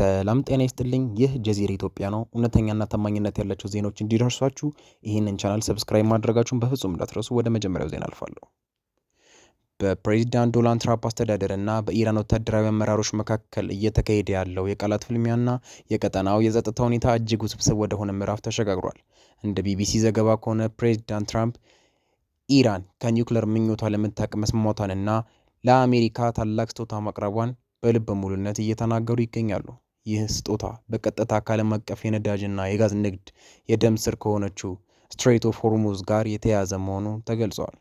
ሰላም ጤና ይስጥልኝ። ይህ ጀዚራ ኢትዮጵያ ነው። እውነተኛና ታማኝነት ያላቸው ዜናዎች እንዲደርሷችሁ ይህንን ቻናል ሰብስክራይብ ማድረጋችሁን በፍጹም እንዳትረሱ። ወደ መጀመሪያው ዜና አልፋለሁ። በፕሬዚዳንት ዶናልድ ትራምፕ አስተዳደር እና በኢራን ወታደራዊ አመራሮች መካከል እየተካሄደ ያለው የቃላት ፍልሚያና የቀጠናው የጸጥታ ሁኔታ እጅግ ውስብስብ ወደሆነ ምዕራፍ ተሸጋግሯል። እንደ ቢቢሲ ዘገባ ከሆነ ፕሬዚዳንት ትራምፕ ኢራን ከኒውክሌር ምኞቷ ለመታቅ መስማማቷንና ለአሜሪካ ታላቅ ስጦታ ማቅረቧን በልበ ሙሉነት እየተናገሩ ይገኛሉ። ይህ ስጦታ በቀጥታ ከዓለም አቀፍ የነዳጅና የጋዝ ንግድ የደም ስር ከሆነችው ስትሬት ኦፍ ሆርሙዝ ጋር የተያያዘ መሆኑ ተገልጿል።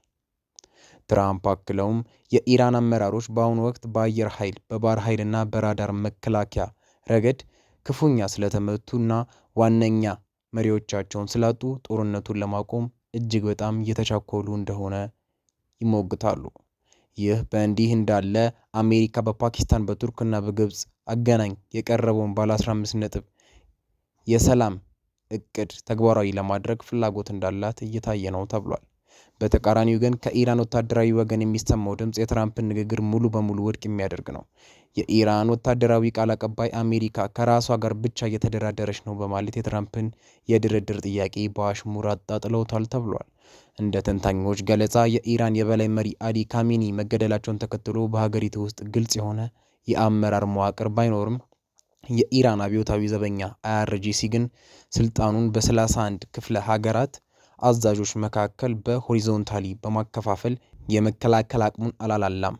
ትራምፕ አክለውም የኢራን አመራሮች በአሁኑ ወቅት በአየር ኃይል፣ በባህር ኃይልና በራዳር መከላከያ ረገድ ክፉኛ ስለተመቱና ዋነኛ መሪዎቻቸውን ስላጡ ጦርነቱን ለማቆም እጅግ በጣም እየተቻኮሉ እንደሆነ ይሞግታሉ። ይህ በእንዲህ እንዳለ አሜሪካ በፓኪስታን በቱርክና በግብፅ አገናኝ የቀረበውን ባለ 15 ነጥብ የሰላም እቅድ ተግባራዊ ለማድረግ ፍላጎት እንዳላት እየታየ ነው ተብሏል። በተቃራኒው ግን ከኢራን ወታደራዊ ወገን የሚሰማው ድምፅ የትራምፕን ንግግር ሙሉ በሙሉ ውድቅ የሚያደርግ ነው። የኢራን ወታደራዊ ቃል አቀባይ አሜሪካ ከራሷ ጋር ብቻ እየተደራደረች ነው በማለት የትራምፕን የድርድር ጥያቄ በአሽሙር አጣጥለውታል ተብሏል። እንደ ተንታኞች ገለጻ የኢራን የበላይ መሪ አሊ ካሜኒ መገደላቸውን ተከትሎ በሀገሪቱ ውስጥ ግልጽ የሆነ የአመራር መዋቅር ባይኖርም የኢራን አብዮታዊ ዘበኛ አይአርጂሲ ግን ስልጣኑን በ31 ክፍለ ሀገራት አዛዦች መካከል በሆሪዞንታሊ በማከፋፈል የመከላከል አቅሙን አላላላም።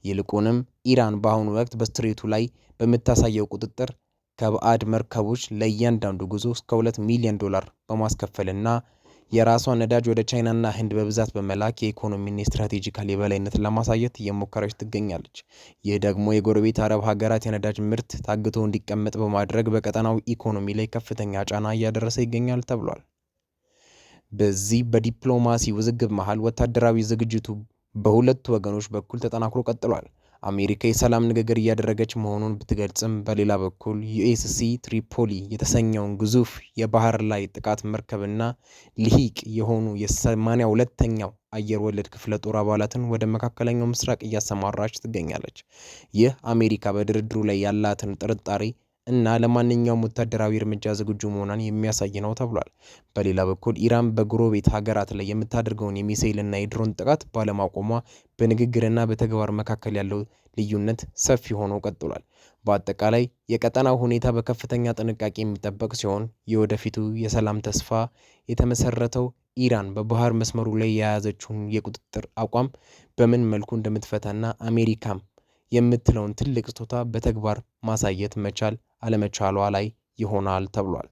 ይልቁንም ኢራን በአሁኑ ወቅት በስትሬቱ ላይ በምታሳየው ቁጥጥር ከባዕድ መርከቦች ለእያንዳንዱ ጉዞ እስከ $2 ሚሊዮን በማስከፈልና የራሷን ነዳጅ ወደ ቻይናና ህንድ በብዛት በመላክ የኢኮኖሚና የስትራቴጂካል የበላይነትን ለማሳየት እየሞከረች ትገኛለች። ይህ ደግሞ የጎረቤት አረብ ሀገራት የነዳጅ ምርት ታግቶ እንዲቀመጥ በማድረግ በቀጠናው ኢኮኖሚ ላይ ከፍተኛ ጫና እያደረሰ ይገኛል ተብሏል። በዚህ በዲፕሎማሲ ውዝግብ መሃል ወታደራዊ ዝግጅቱ በሁለቱ ወገኖች በኩል ተጠናክሮ ቀጥሏል። አሜሪካ የሰላም ንግግር እያደረገች መሆኑን ብትገልጽም በሌላ በኩል ዩኤስሲ ትሪፖሊ የተሰኘውን ግዙፍ የባህር ላይ ጥቃት መርከብና ልሂቅ የሆኑ የ82ኛው አየር ወለድ ክፍለ ጦር አባላትን ወደ መካከለኛው ምስራቅ እያሰማራች ትገኛለች። ይህ አሜሪካ በድርድሩ ላይ ያላትን ጥርጣሬ እና ለማንኛውም ወታደራዊ እርምጃ ዝግጁ መሆኗን የሚያሳይ ነው ተብሏል። በሌላ በኩል ኢራን በጎረቤት ሀገራት ላይ የምታደርገውን የሚሳኤልና የድሮን ጥቃት ባለማቆሟ በንግግርና በተግባር መካከል ያለው ልዩነት ሰፊ ሆኖ ቀጥሏል። በአጠቃላይ የቀጠናው ሁኔታ በከፍተኛ ጥንቃቄ የሚጠበቅ ሲሆን የወደፊቱ የሰላም ተስፋ የተመሰረተው ኢራን በባህር መስመሩ ላይ የያዘችውን የቁጥጥር አቋም በምን መልኩ እንደምትፈታና አሜሪካም የምትለውን ትልቅ ስጦታ በተግባር ማሳየት መቻል አለመቻሏ ላይ ይሆናል ተብሏል።